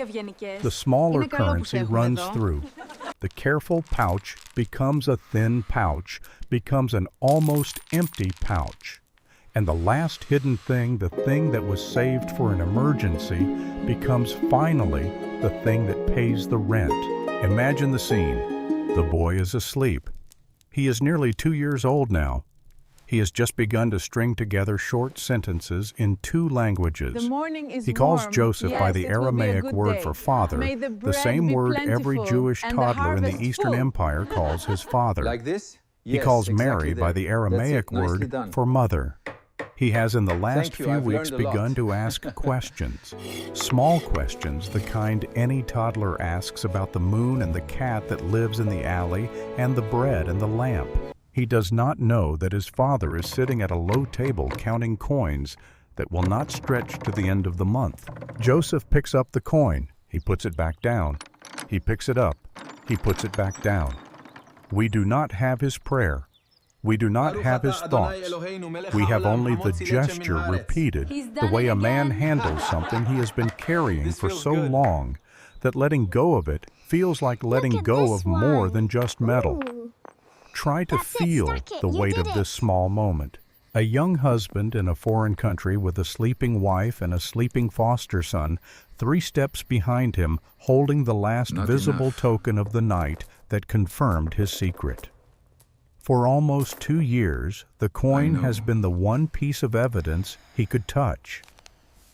The smaller currency runs through. The careful pouch becomes a thin pouch, becomes an almost empty pouch. And the last hidden thing, the thing that was saved for an emergency, becomes finally the thing that pays the rent. Imagine the scene. The boy is asleep. He is nearly 2 years old now. He has just begun to string together short sentences in 2 languages. He calls Joseph by the Aramaic word for father, the same word every Jewish toddler in the Eastern Empire calls his father. He calls Mary by the Aramaic word for mother. He has in the last few weeks begun to ask questions. Small questions, the kind any toddler asks about the moon and the cat that lives in the alley and the bread and the lamp. He does not know that his father is sitting at a low table counting coins that will not stretch to the end of the month. Joseph picks up the coin. He puts it back down. He picks it up. He puts it back down. We do not have his prayer. We do not have his thoughts. We have only the gesture repeated, the way a man handles something he has been carrying for so long that letting go of it feels like letting go of more than just metal. Try to feel the weight of this small moment. A young husband in a foreign country with a sleeping wife and a sleeping foster son, 3 steps behind him, holding the last visible token of the night that confirmed his secret. For almost 2 years, the coin has been the one piece of evidence he could touch.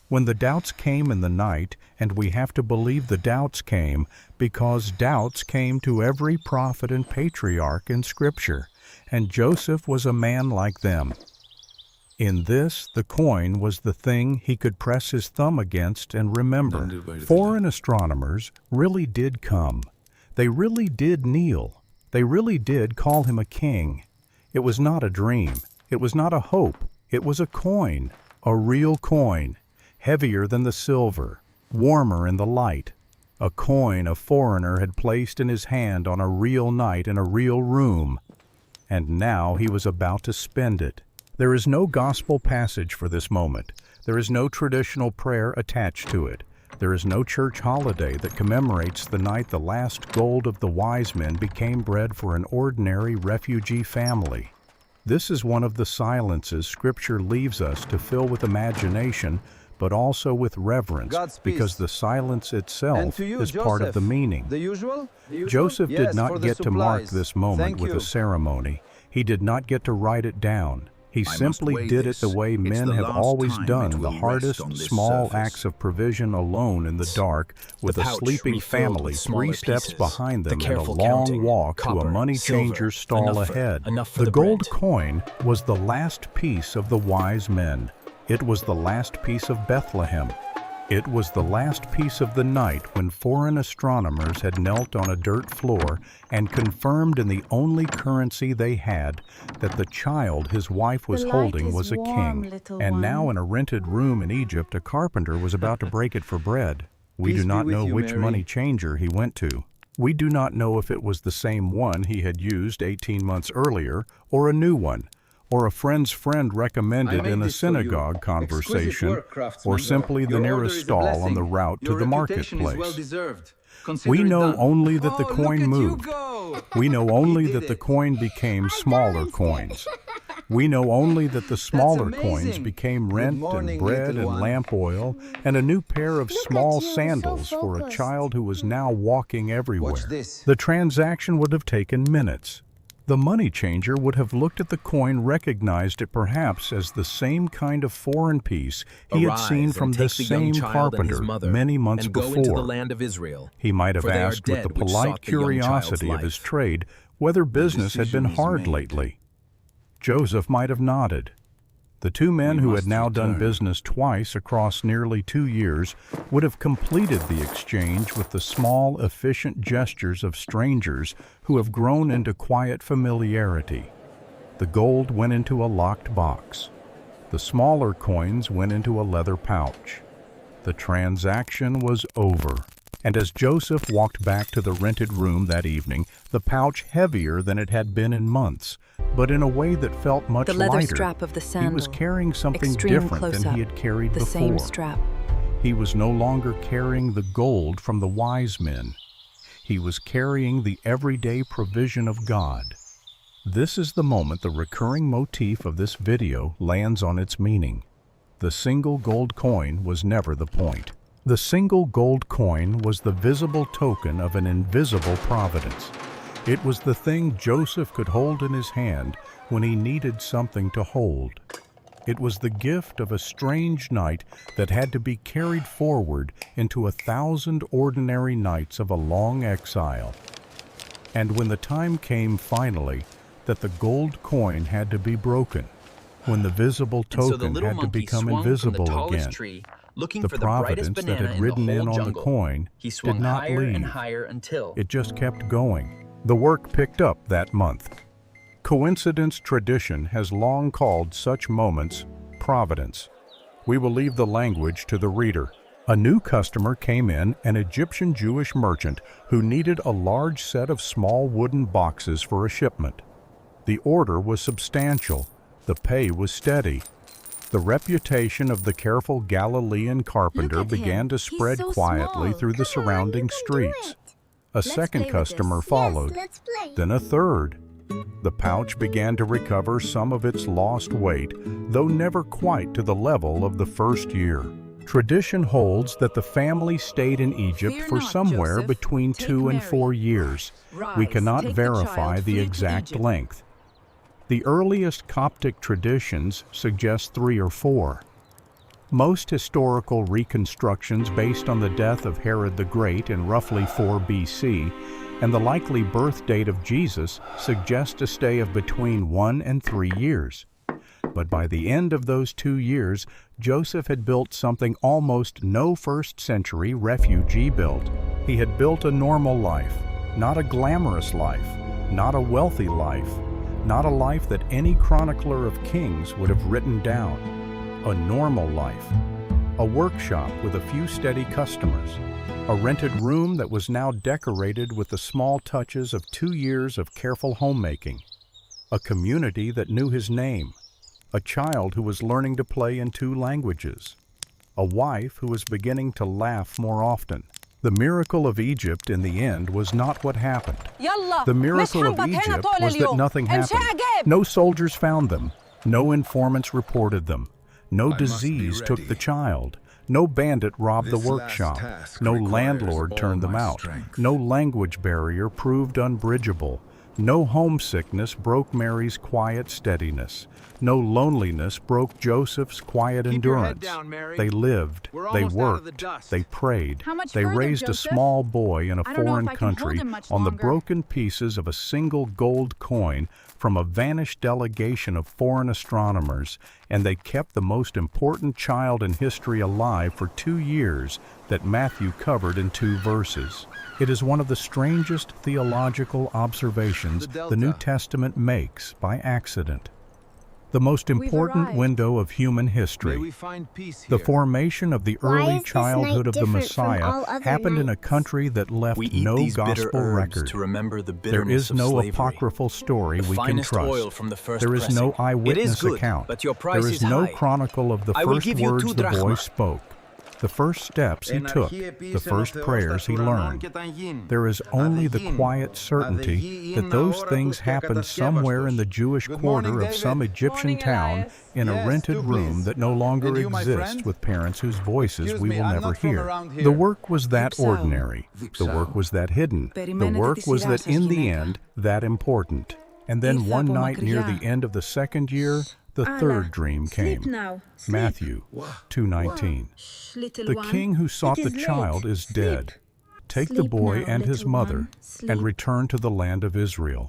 When the doubts came in the night, and we have to believe the doubts came because doubts came to every prophet and patriarch in Scripture, and Joseph was a man like them. In this, the coin was the thing he could press his thumb against and remember. Foreign astronomers really did come. They really did kneel. They really did call him a king. It was not a dream. It was not a hope. It was a coin, a real coin, heavier than the silver, warmer in the light. A coin a foreigner had placed in his hand on a real night in a real room. And now he was about to spend it. There is no gospel passage for this moment. There is no traditional prayer attached to it. There is no church holiday that commemorates the night the last gold of the wise men became bread for an ordinary refugee family. This is one of the silences Scripture leaves us to fill with imagination, but also with reverence, because the silence itself is part of the meaning. Joseph did not get to mark this moment with a ceremony. He did not get to write it down. He simply did it the way men have always done the hardest, small acts of provision alone in the dark, with a sleeping family 3 steps behind them and a long walk to a money changer's stall ahead. The gold coin was the last piece of the wise men. It was the last piece of Bethlehem. It was the last piece of the night when foreign astronomers had knelt on a dirt floor and confirmed in the only currency they had that the child his wife was holding was a king. And now in a rented room in Egypt, a carpenter was about to break it for bread. We Peace do not be with know you, which Mary. money changer he went to. We do not know if it was the same one he had used 18 months earlier, or a new one, or a friend's friend I recommended made in a this for you. synagogue Exquisite conversation, work, craftsman. or simply the Your order nearest is a stall on the blessing. route to Your the reputation is marketplace. well-deserved. We Consider it know done. only that the Oh, coin look at moved. You go. We know only He did that the it. coin became smaller coins. We know only that the smaller coins amazing. became Good rent morning, and bread little and one. lamp oil and a new pair of Look small at you, so sandals for a focused. child who was now walking everywhere. Watch this. The transaction would have taken minutes. The money changer would have looked at the coin, recognized it perhaps as the same kind of foreign piece he had seen Arise from and this take the young same child and his carpenter mother, many months and go before. into the land of Israel. He might have For they are asked with the dead which polite sought the young child's curiosity of his life. trade whether business had been decision is hard made. lately. Joseph might have nodded. The two men We who must had now done return. business twice across nearly 2 years would have completed the exchange with the small, efficient gestures of strangers who have grown into quiet familiarity. The gold went into a locked box. The smaller coins went into a leather pouch. The transaction was over. And as Joseph walked back to the rented room that evening, the pouch heavier than it had been in months, but in a way that felt much The leather lighter. strap of the He sandal. was carrying something Extreme different than close-up. he had carried The before. same strap. He was no longer carrying the gold from the wise men. He was carrying the everyday provision of God. This is the moment the recurring motif of this video lands on its meaning. The single gold coin was never the point. The single gold coin was the visible token of an invisible providence. It was the thing Joseph could hold in his hand when he needed something to hold. It was the gift of a strange night that had to be carried forward into 1,000 ordinary nights of a long exile. And when the time came finally that the gold coin had to be broken, when the visible And so the token little had to monkey become swung invisible from the tallest again, tree, looking the for the brightest providence that banana had in ridden the in whole on the jungle. coin He swung did not higher leave. and higher until It just kept going. The work picked up that month. Coincidence tradition has long called such moments providence. We will leave the language to the reader. A new customer came in, an Egyptian Jewish merchant who needed a large set of small wooden boxes for a shipment. The order was substantial. The pay was steady. The reputation of the careful Galilean carpenter Look at him. began to He's spread so quietly small. through the Come on, surrounding you can do streets. it. A Let's second play with customer this. followed, Yes, let's play. then a third. The pouch began to recover some of its lost weight, though never quite to the level of the first year. Tradition holds that the family stayed in Egypt Fear for not, somewhere Joseph. between Take 2 and Mary. 4 years. We Rise, cannot take the verify child, the flee to exact Egypt. length. The earliest Coptic traditions suggest 3 or 4. Most historical reconstructions based on the death of Herod the Great in roughly 4 BC and the likely birth date of Jesus suggest a stay of between 1 and 3 years. But by the end of those 2 years, Joseph had built something almost no first-century refugee built. He had built a normal life, not a glamorous life, not a wealthy life, not a life that any chronicler of kings would have written down. A normal life. A workshop with a few steady customers. A rented room that was now decorated with the small touches of 2 years of careful homemaking. A community that knew his name. A child who was learning to play in 2 languages. A wife who was beginning to laugh more often. The miracle of Egypt in the end was not what happened. The miracle of Egypt was that nothing happened. No soldiers found them. No informants reported them. No disease took the child. No bandit robbed the This last workshop. task No requires landlord all turned them my out. strength. No language barrier proved unbridgeable. No homesickness broke Mary's quiet steadiness. No loneliness broke Joseph's quiet Keep your head endurance. down, Mary. They lived, We're they almost out of the worked, dust. they prayed, How much they further, raised a Joseph? small boy in a I don't know foreign if I can hold country him much on the longer. broken pieces of a single gold coin from a vanished delegation of foreign astronomers, and they kept the most important child in history alive for 2 years that Matthew covered in 2 verses. It is one of the strangest theological observations The the New Delta. Testament makes by accident. the most We've important arrived. window of human May history. we find peace The here. formation of the Why early is this childhood night of the different from Messiah all other happened in a nights? country that left We eat no these bitter gospel herbs record. to remember the There bitterness is of no slavery. apocryphal story The we can finest trust. oil from the first There is no pressing. eyewitness It is good, account. but your price There is is no high. chronicle of the I will first give you words 2 the boy drachma. spoke, the first steps he took, the first prayers he learned. There is only the quiet certainty that those things happened somewhere in the Jewish quarter of some Egyptian town in a Yes, rented do, room please. that no longer And you, my exists friend? with parents whose voices Excuse we me, will I'm never not from hear. around here. The work was that Dipsao. ordinary. The work was that hidden. The Περιμένετε work τη was σειρά that σας, in the γυναίκα. end that important. And then Ήρθα one από night near μακριά. the end of the second year, the Allah, third dream sleep came. now. Sleep. Matthew 2:19. Shh, little The one. king who sought It the is child late. is Sleep. dead. Take the Sleep boy now, and his little mother one. and Sleep. return to the land of Israel.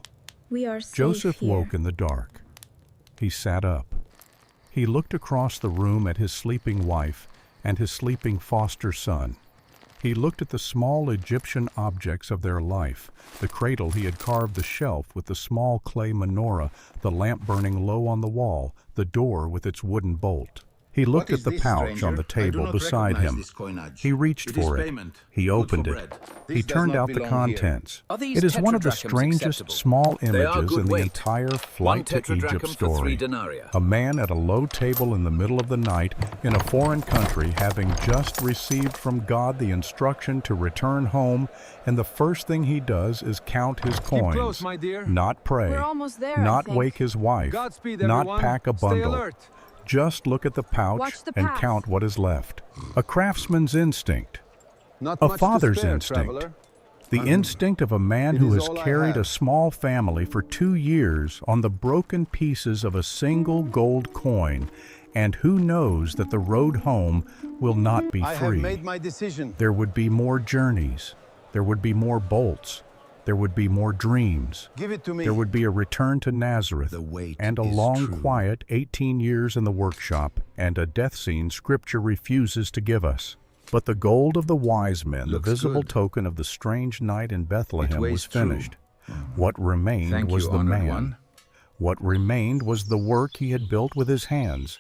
We are safe Joseph here. woke in the dark. He sat up. He looked across the room at his sleeping wife and his sleeping foster son. He looked at the small Egyptian objects of their life, the cradle he had carved, the shelf with the small clay menorah, the lamp burning low on the wall, the door with its wooden bolt. He looked at the pouch on the table beside him. He reached for it. He opened it. He turned out the contents. Are these It is one of the tetradrachms strangest acceptable? small They are images good in the weight. entire 1 Flight to tetradrachm Egypt for 3 story. denarii. A man at a low table in the middle of the night in a foreign country, having just received from God the instruction to return home, and the first thing he does is count his Keep coins, close, my dear. not pray, We're almost there, I not think. wake his wife, Godspeed, not everyone. pack a Stay bundle. alert. Just look at the pouch Watch the and path. count what is left. A craftsman's instinct. Not A much to father's spare, instinct. traveler. The instinct of a man It who is has all I carried a have. small family for 2 years on the broken pieces of a single gold coin, and who knows that the road home will not be I have free. made my decision. There would be more journeys. There would be more bolts. There would be more dreams. Give it to me. There would be a return to Nazareth, The wait and a is long, true. quiet 18 years in the workshop, and a death scene Scripture refuses to give us. But the gold of the wise men, the Looks visible good. token of the strange night in Bethlehem, weighs was true. finished. What remained Thank was you, the honored man. one. What remained was the work he had built with his hands.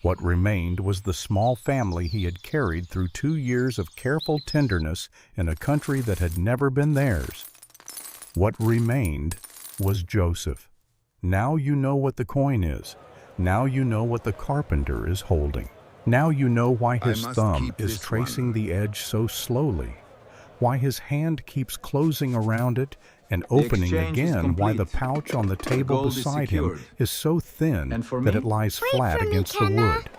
What remained was the small family he had carried through 2 years of careful tenderness in a country that had never been theirs. What remained was Joseph. Now you know what the coin is. Now you know what the carpenter is holding. Now you know why his must thumb keep is this tracing one. the edge so slowly. Why his hand keeps closing around it and opening exchange is again, why the complete. pouch on the table gold is beside him secured. is so thin And for that me? it lies Wait flat for me, against the Kenna. wood.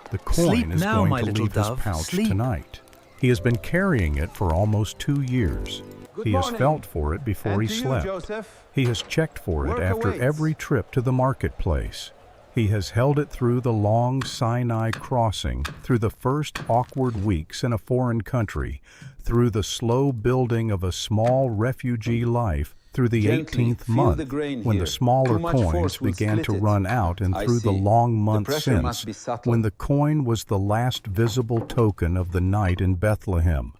The coin Sleep is now, going my to little leave his dove. pouch Sleep. tonight. He has been carrying it for almost 2 years. Good He has morning. felt for it before And he to you, slept. Joseph. He has checked for it Work after awaits. every trip to the marketplace. He has held it through the long Sinai crossing, through the first awkward weeks in a foreign country, through the slow building of a small refugee life, through the Gently 18th feel month the grain when here. the smaller Too much coins force will began to split it. run out, and I through the see. long The months pressure since must be subtle. when the coin was the last visible token of the night in Bethlehem.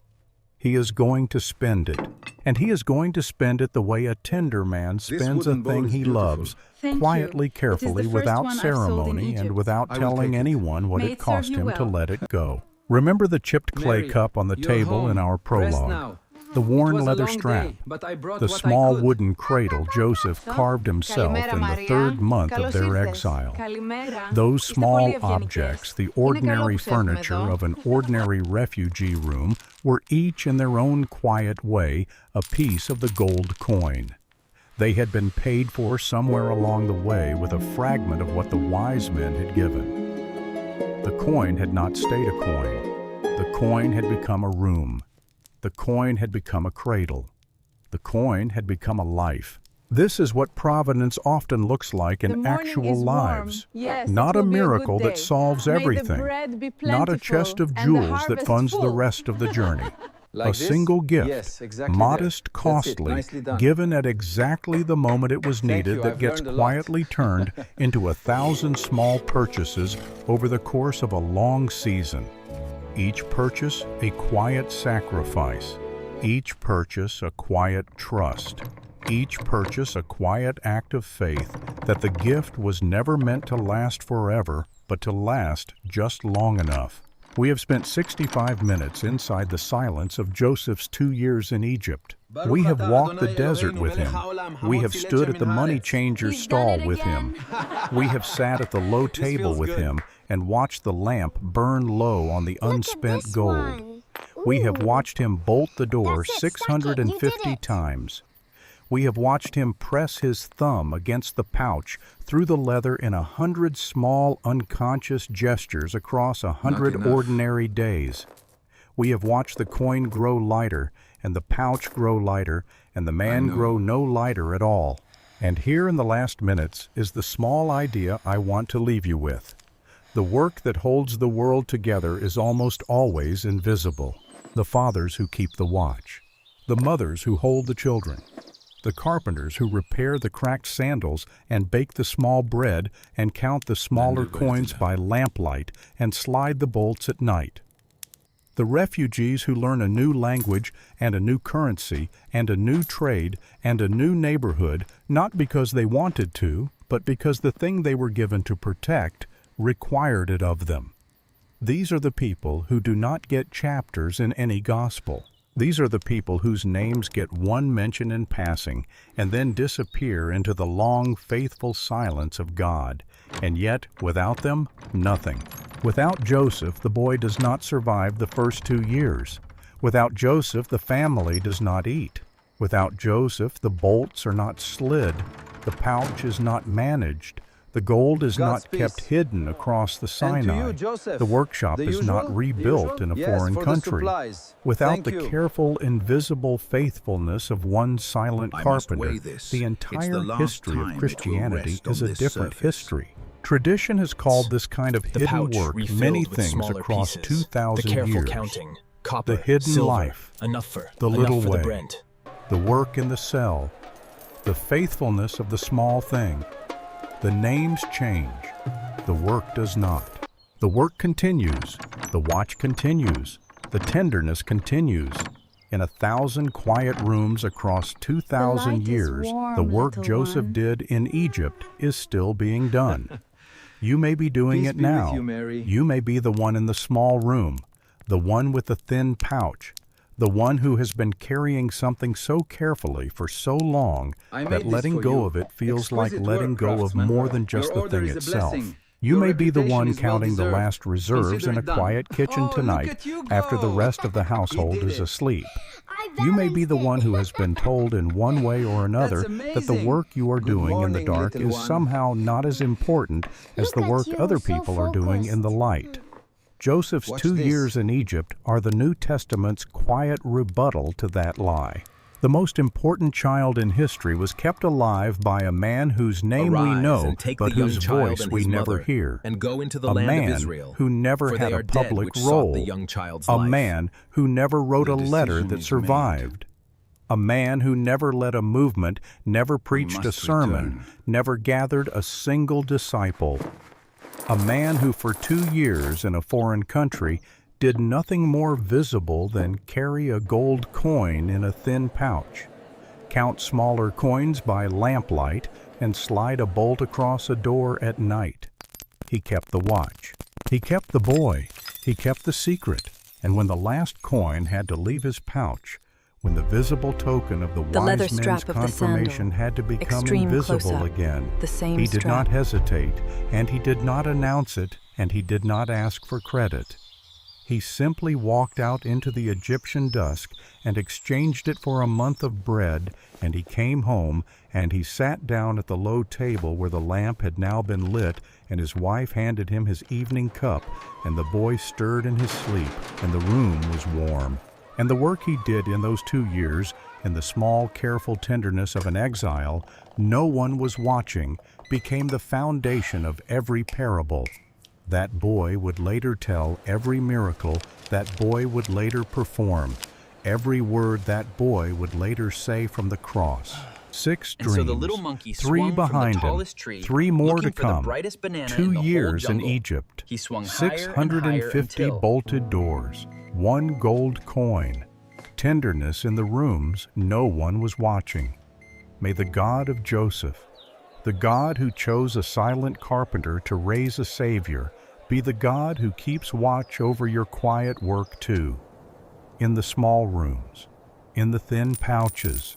He is going to spend it, and he is going to spend it the way a tender man spends a wooden bowl thing is he beautiful. loves, Thank you. quietly, It is the carefully, first without one I've sold in ceremony, and Egypt. without I will telling take it. anyone what May it it serve cost you him to well. let it go. Remember the chipped clay Mary, cup on the you're table in home. our Rest prologue, now. the worn It was a leather long strap, day, but I brought the what I small could. wooden cradle Joseph carved himself Καλημέρα, in the Μαρία. 3rd month of Καλώς their ήρθες. exile. Καλημέρα. Those Είστε small πολύ ευγενικές. objects, the Είναι καλό ordinary που σε έχουμε furniture εδώ. of an ordinary refugee room, were each in their own quiet way a piece of the gold coin. They had been paid for somewhere along the way with a fragment of what the wise men had given. The coin had not stayed a coin. The coin had become a room. The coin had become a cradle. The coin had become a life. This is what providence often looks like The in morning actual is warm. lives. Yes, it Not a will be miracle good that day. solves May the everything. bread be Not a plentiful chest of and the jewels that harvest funds the full. rest of the journey. Like A this? single gift, Yes, exactly modest, that. That's it. costly, Nicely done. given at exactly the moment it was Thank needed, you. that I've gets learned a lot. quietly turned into 1,000 small purchases over the course of a long season. Each purchase a quiet sacrifice. Each purchase a quiet trust. Each purchase a quiet act of faith that the gift was never meant to last forever, but to last just long enough. We have spent 65 minutes inside the silence of Joseph's 2 years in Egypt. We have walked the desert with him. We have stood at the money changer's stall with him. We have sat at the low table with him and watched the lamp burn low on the unspent gold. We have watched him bolt the door 650 times. We have watched him press his thumb against the pouch through the leather in 100 small, unconscious gestures across 100 ordinary days. We have watched the coin grow lighter, and the pouch grow lighter, and the man grow no lighter at all. And here in the last minutes is the small idea I want to leave you with. The work that holds the world together is almost always invisible. The fathers who keep the watch, the mothers who hold the children, the carpenters who repair the cracked sandals and bake the small bread and count the smaller coins by lamplight and slide the bolts at night. The refugees who learn a new language and a new currency and a new trade and a new neighborhood, not because they wanted to, but because the thing they were given to protect required it of them. These are the people who do not get chapters in any gospel. These are the people whose names get one mention in passing and then disappear into the long, faithful silence of God. And yet, without them, nothing. Without Joseph, the boy does not survive the first 2 years. Without Joseph, the family does not eat. Without Joseph, the bolts are not slid, the pouch is not managed, the gold is not kept hidden across the Sinai, the workshop is not rebuilt in a foreign country. Without the careful, invisible faithfulness of one silent carpenter, the entire history of Christianity is a different history. Tradition has called this kind of hidden work many things across 2,000 years. Counting, copper, the hidden silver, life, the little for way, the Brent. The work in the cell, the faithfulness of the small thing. The names change, the work does not. The work continues, the watch continues, the tenderness continues. In 1,000 quiet rooms across 2,000 years, the work Joseph did in Egypt is still being done. You may be doing it now. You may be the one in the small room, the one with the thin pouch, the one who has been carrying something so carefully for so long that letting go of it feels like letting go of more than just the thing itself. You may be the one counting the last reserves in a quiet kitchen tonight after the rest of the household is asleep. You may be the one who has been told in one way or another that the work you are doing in the dark is somehow not as important as the work other people are doing in the light. Joseph's 2 years in Egypt are the New Testament's quiet rebuttal to that lie. The most important child in history was kept alive by a man whose name we know, but whose voice we never hear. And go into the A land of man Israel, who never for had they a are dead public which sought role. the young child's A life. man who never wrote a letter that decision is survived. A man who never led a movement, never preached a must sermon, return. never gathered a single disciple. A man who for 2 years in a foreign country did nothing more visible than carry a gold coin in a thin pouch, count smaller coins by lamplight, and slide a bolt across a door at night. He kept the watch. He kept the boy. He kept the secret. And when the last coin had to leave his pouch, when the visible token of the leather wise men's strap of the confirmation sandal, had to become extreme invisible close-up, again, the same he did not strap. hesitate, and he did not announce it, and he did not ask for credit. He simply walked out into the Egyptian dusk and exchanged it for a month of bread, and he came home, and he sat down at the low table where the lamp had now been lit, and his wife handed him his evening cup, and the boy stirred in his sleep, and the room was warm. And the work he did in those 2 years, in the small, careful tenderness of an exile, no one was watching, became the foundation of every parable. That boy would later tell every miracle that boy would later perform, every word that boy would later say from the cross. 6 And dreams, so the little monkey 3 swung behind from the him, tallest tree, 3 more looking to for the come, brightest banana 2 in the whole years in jungle. Egypt, He swung higher and higher 650 until bolted doors, 1 gold coin, tenderness in the rooms no one was watching. May the God of Joseph, The God who chose a silent carpenter to raise a Savior, be the God who keeps watch over your quiet work too. In the small rooms, in the thin pouches,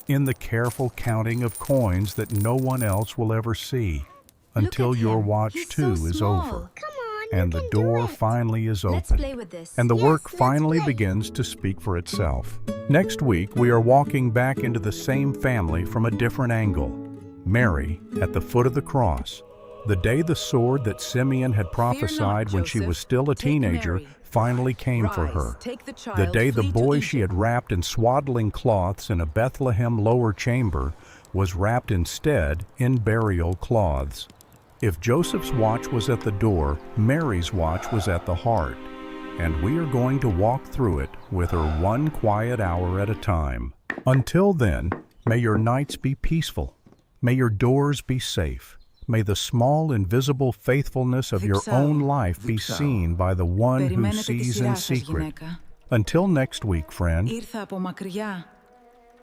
in the careful counting of coins that no one else will ever see, until your watch too is over, and the door finally is Let's play opened, with this. and the Yes, work let's finally play. begins to speak for itself. Next week, we are walking back into the same family from a different angle. Mary at the foot of the cross. The day the sword that Simeon had prophesied when she was still a teenager finally came for her. The day the boy she had wrapped in swaddling cloths in a Bethlehem lower chamber was wrapped instead in burial cloths. If Joseph's watch was at the door, Mary's watch was at the heart. And we are going to walk through it with her one quiet hour at a time. Until then, may your nights be peaceful. May your doors be safe. May the small, invisible faithfulness of your own life be seen by the one who sees in secret. Until next week, friend. Ήρθα από μακριά